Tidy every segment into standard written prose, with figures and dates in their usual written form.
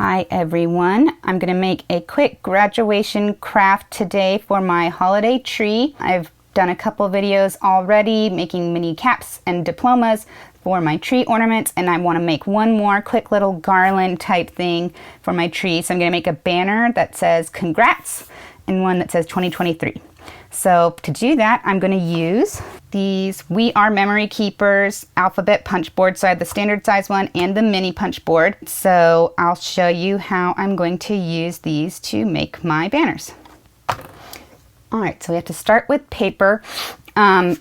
Hi everyone, I'm going to make a quick graduation craft today for my holiday tree. I've done a couple videos already making mini caps and diplomas for my tree ornaments, and I want to make one more quick little garland type thing for my tree. So I'm going to make a banner that says congrats and one that says 2023. So to do that, I'm going to use these We Are Memory Keepers alphabet punch board. So I have the standard size one and the mini punch board. So I'll show you how I'm going to use these to make my banners. All right, so we have to start with paper. My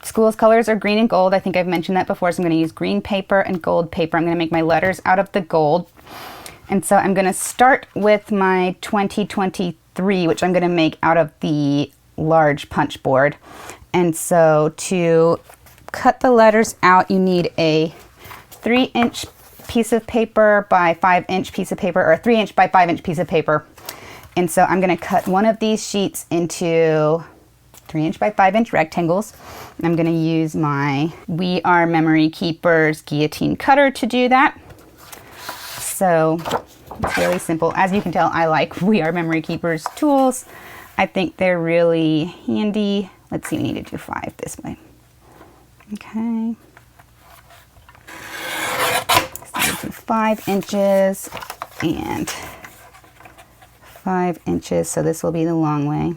school's colors are green and gold. I think I've mentioned that before. So I'm going to use green paper and gold paper. I'm going to make my letters out of the gold. And so I'm going to start with my 2023, which I'm going to make out of the large punch board. And so to cut the letters out, you need a 3-inch piece of paper by 5-inch piece of paper, or a 3-inch by 5-inch piece of paper. And so I'm going to cut one of these sheets into 3-inch by 5-inch rectangles. I'm going to use my We Are Memory Keepers guillotine cutter to do that. So it's really simple. As you can tell, I like We Are Memory Keepers tools. I think they're really handy. Let's see, we need to do 5 this way. Okay. So do 5 inches and 5 inches. So this will be the long way.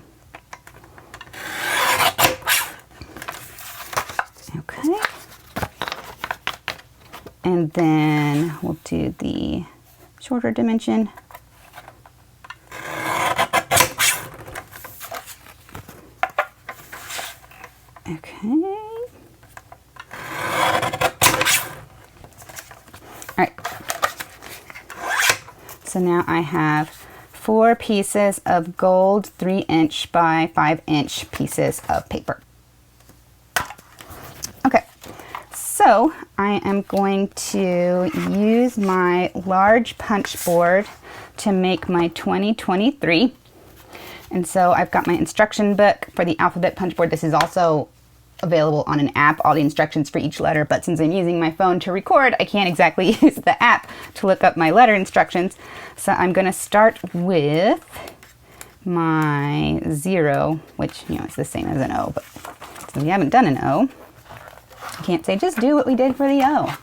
Okay. And then we'll do the shorter dimension. Okay. All right. So now I have 4 pieces of gold 3-inch by 5-inch pieces of paper. Okay. So I am going to use my large punch board to make my 2023. And so I've got my instruction book for the alphabet punch board. This is also available on an app, all the instructions for each letter, but since I'm using my phone to record, I can't exactly use the app to look up my letter instructions. So I'm going to start with my 0, which, you know, it's the same as an O, but since we haven't done an O, I can't say just do what we did for the O.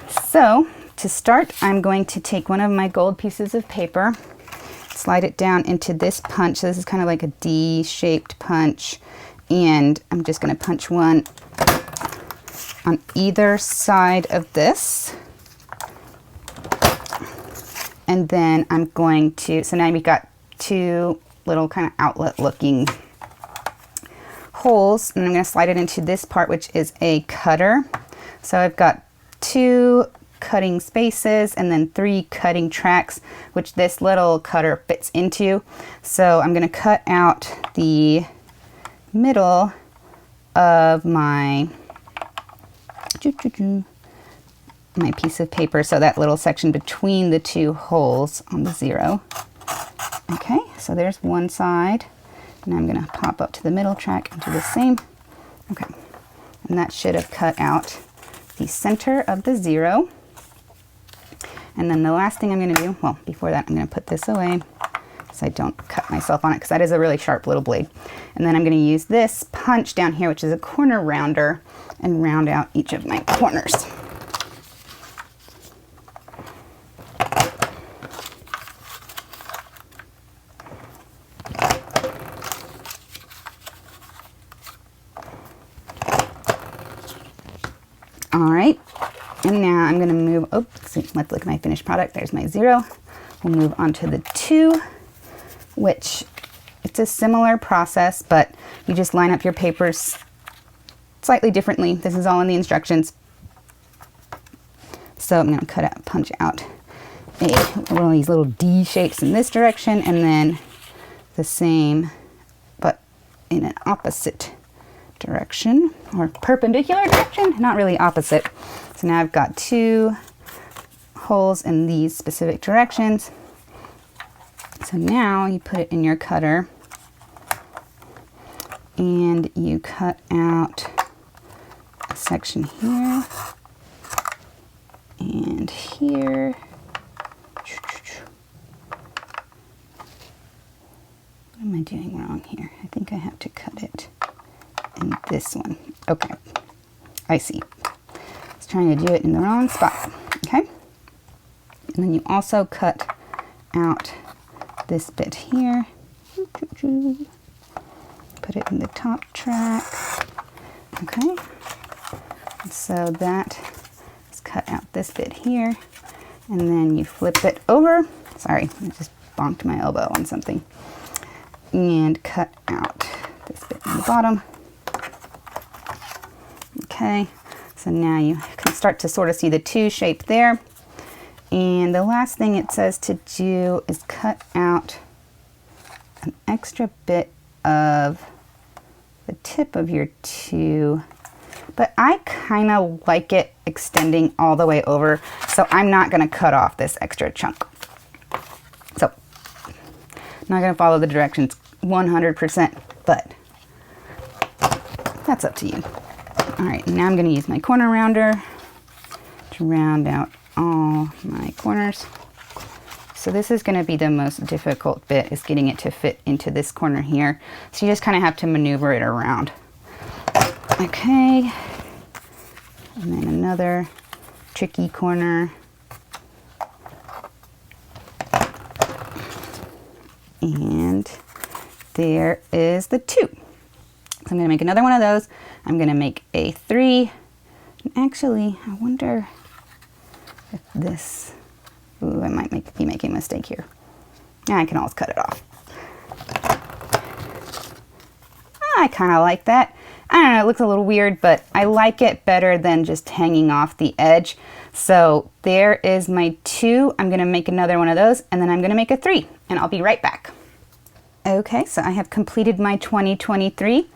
So to start, I'm going to take one of my gold pieces of paper, slide it down into this punch. So this is kind of like a D-shaped punch, and I'm just going to punch one on either side of this. And then I'm going to, so now we've got 2 little kind of outlet looking holes, and I'm going to slide it into this part, which is a cutter. So I've got 2 cutting spaces and then 3 cutting tracks, which this little cutter fits into. So I'm going to cut out the middle of my piece of paper, so that little section between the 2 holes on the 0. Okay, so there's one side, and I'm going to pop up to the middle track and do the same. Okay, and that should have cut out the center of the 0. And then the last thing I'm going to do, well, before that, I'm going to put this away so I don't cut myself on it, because that is a really sharp little blade. And then I'm going to use this punch down here, which is a corner rounder, and round out each of my corners. All right, and now I'm going to move, let's look at my finished product. There's my 0. We'll move on to the 2, which it's a similar process, but you just line up your papers slightly differently. This is all in the instructions. So I'm going to punch out one of these little D shapes in this direction, and then the same, but in an opposite direction, or perpendicular direction, not really opposite. So now I've got 2 holes in these specific directions. So now you put it in your cutter and you cut out a section here and here. What am I doing wrong here? I think I have to cut it in this one. Okay, I see. I was trying to do it in the wrong spot. Okay, and then you also cut out this bit here. Put it in the top track. Okay, so that is cut out this bit here, and then you flip it over. Sorry, I just bonked my elbow on something. And cut out this bit in the bottom. Okay, so now you can start to sort of see the two shape there. And the last thing it says to do is cut out an extra bit of the tip of your two, but I kind of like it extending all the way over, so I'm not going to cut off this extra chunk. So I'm not going to follow the directions 100%, but that's up to you. All right, now I'm going to use my corner rounder to round out all my corners. So this is going to be the most difficult bit, is getting it to fit into this corner here. So you just kind of have to maneuver it around. Okay, and then another tricky corner. And there is the 2. So I'm going to make another one of those. I'm going to make a 3. And actually, I wonder if this... Ooh, I might be making a mistake here. Yeah, I can always cut it off. I kind of like that. I don't know, it looks a little weird, but I like it better than just hanging off the edge. So there is my 2. I'm going to make another one of those, and then I'm going to make a 3, and I'll be right back. Okay, so I have completed my 2023.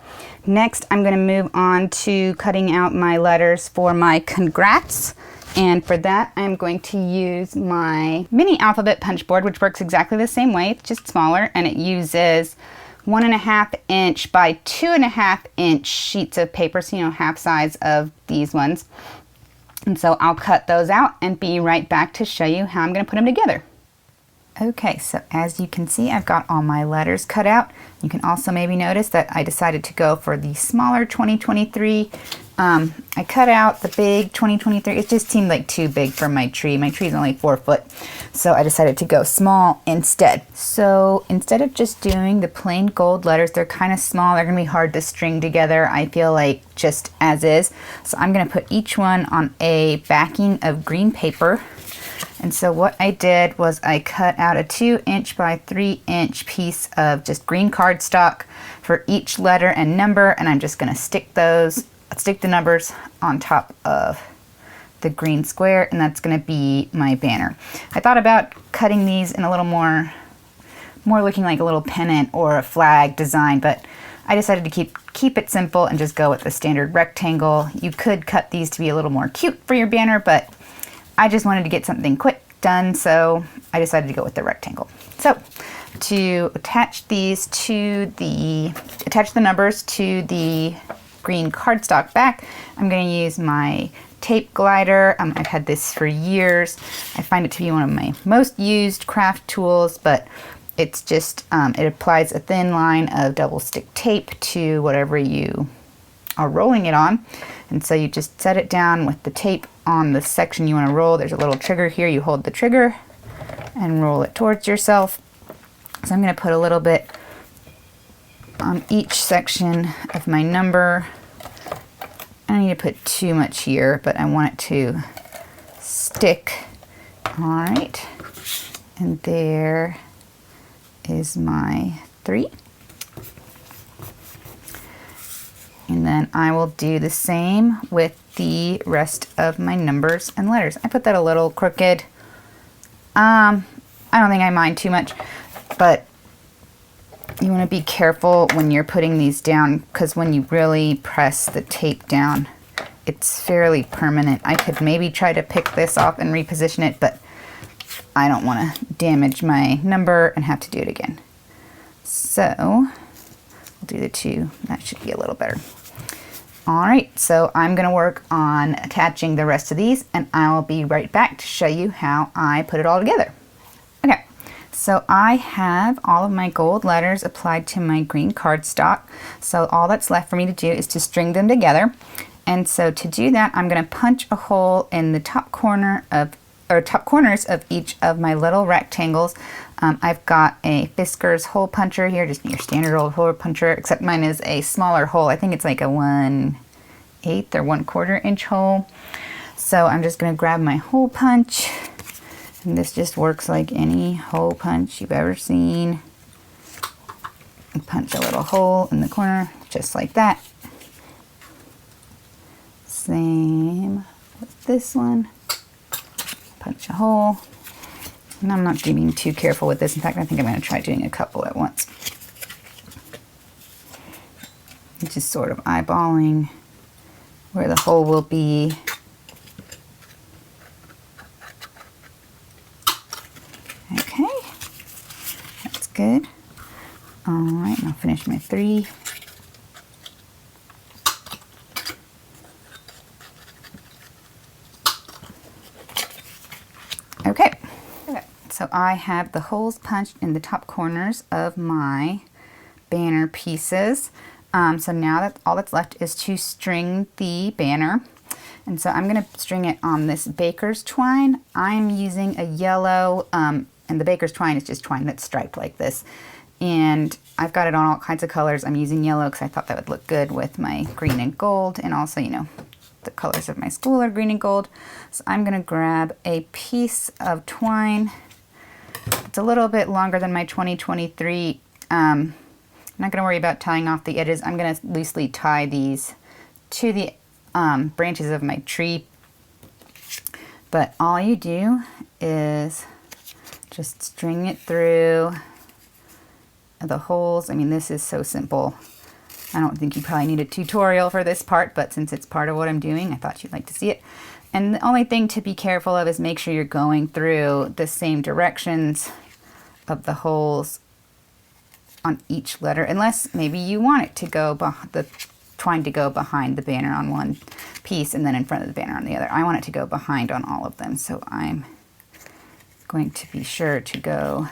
Next, I'm going to move on to cutting out my letters for my congrats. And for that, I'm going to use my mini alphabet punch board, which works exactly the same way. It's just smaller, and it uses 1.5 inch by 2.5 inch sheets of paper, so you know, half size of these ones. And so I'll cut those out and be right back to show you how I'm going to put them together. Okay, so as you can see, I've got all my letters cut out. You can also maybe notice that I decided to go for the smaller 2023. I cut out the big 2023. It just seemed like too big for my tree. My tree is only 4 foot, so I decided to go small instead. So instead of just doing the plain gold letters, they're kind of small. They're going to be hard to string together, I feel like, just as is. So I'm going to put each one on a backing of green paper. And so what I did was I cut out a 2 inch by 3 inch piece of just green cardstock for each letter and number, and I'm just going to stick the numbers on top of the green square, and that's going to be my banner. I thought about cutting these in a little more looking like a little pennant or a flag design, but I decided to keep it simple and just go with the standard rectangle. You could cut these to be a little more cute for your banner, but I just wanted to get something quick done, so I decided to go with the rectangle. So to attach the numbers to the green cardstock back, I'm going to use my tape glider. I've had this for years. I find it to be one of my most used craft tools, but it's just, it applies a thin line of double stick tape to whatever you are rolling it on. And so you just set it down with the tape on the section you want to roll. There's a little trigger here. You hold the trigger and roll it towards yourself. So I'm going to put a little bit on each section of my number. I don't need to put too much here, but I want it to stick. All right. And there is my 3. And then I will do the same with the rest of my numbers and letters. I put that a little crooked. I don't think I mind too much, but you want to be careful when you're putting these down, because when you really press the tape down, it's fairly permanent. I could maybe try to pick this off and reposition it, but I don't want to damage my number and have to do it again. So we'll do the 2. That should be a little better. All right, so I'm gonna work on attaching the rest of these, and I'll be right back to show you how I put it all together. Okay, so I have all of my gold letters applied to my green cardstock. So all that's left for me to do is to string them together. And so to do that, I'm gonna punch a hole in the top corners of each of my little rectangles. I've got a Fiskars hole puncher here, just your standard old hole puncher, except mine is a smaller hole. I think it's like a 1/8 or 1/4 inch hole. So I'm just gonna grab my hole punch, and this just works like any hole punch you've ever seen. And punch a little hole in the corner, just like that. Same with this one. Punch a hole. And I'm not being too careful with this. In fact, I think I'm going to try doing a couple at once. Just sort of eyeballing where the hole will be. Okay, that's good. All right, I'll finish my 3. Okay. So I have the holes punched in the top corners of my banner pieces. So now that all that's left is to string the banner. And so I'm going to string it on this baker's twine. I'm using a yellow, and the baker's twine is just twine that's striped like this. And I've got it on all kinds of colors. I'm using yellow because I thought that would look good with my green and gold, and also, you know, the colors of my school are green and gold. So I'm going to grab a piece of twine. It's a little bit longer than my 2023. I'm not going to worry about tying off the edges. I'm going to loosely tie these to the branches of my tree. But all you do is just string it through the holes. I mean, this is so simple. I don't think you probably need a tutorial for this part, but since it's part of what I'm doing, I thought you'd like to see it. And the only thing to be careful of is make sure you're going through the same directions of the holes on each letter, unless maybe you want it to go the twine to go behind the banner on one piece and then in front of the banner on the other. I want it to go behind on all of them, so I'm going to be sure to go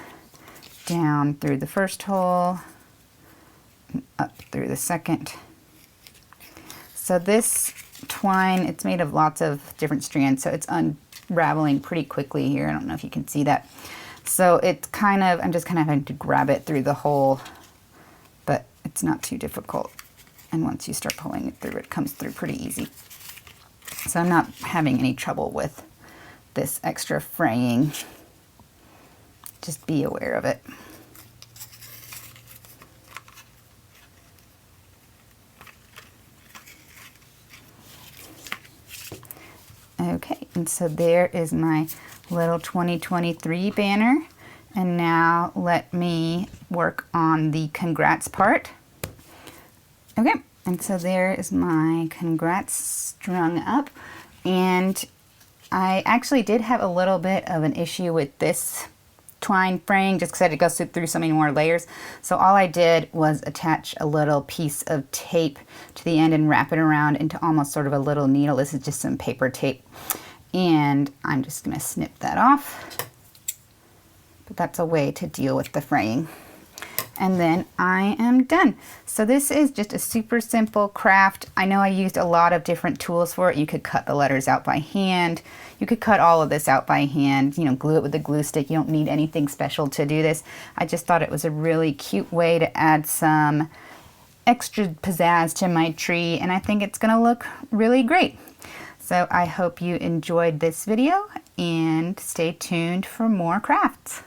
down through the first hole, up through the second. So this twine, it's made of lots of different strands, so it's unraveling pretty quickly here. I don't know if you can see that. So it's kind of, I'm just kind of having to grab it through the hole, but it's not too difficult. And once you start pulling it through, it comes through pretty easy. So I'm not having any trouble with this extra fraying. Just be aware of it. Okay, and so there is my little 2023 banner. And now let me work on the congrats part. Okay, and so there is my congrats strung up. And I actually did have a little bit of an issue with this twine fraying just because it goes through so many more layers. So all I did was attach a little piece of tape to the end and wrap it around into almost sort of a little needle. This is just some paper tape. And I'm just going to snip that off. But that's a way to deal with the fraying. And then I am done. So this is just a super simple craft. I know I used a lot of different tools for it. You could cut the letters out by hand. You could cut all of this out by hand, you know, glue it with a glue stick. You don't need anything special to do this. I just thought it was a really cute way to add some extra pizzazz to my tree, and I think it's gonna look really great. So I hope you enjoyed this video, and stay tuned for more crafts.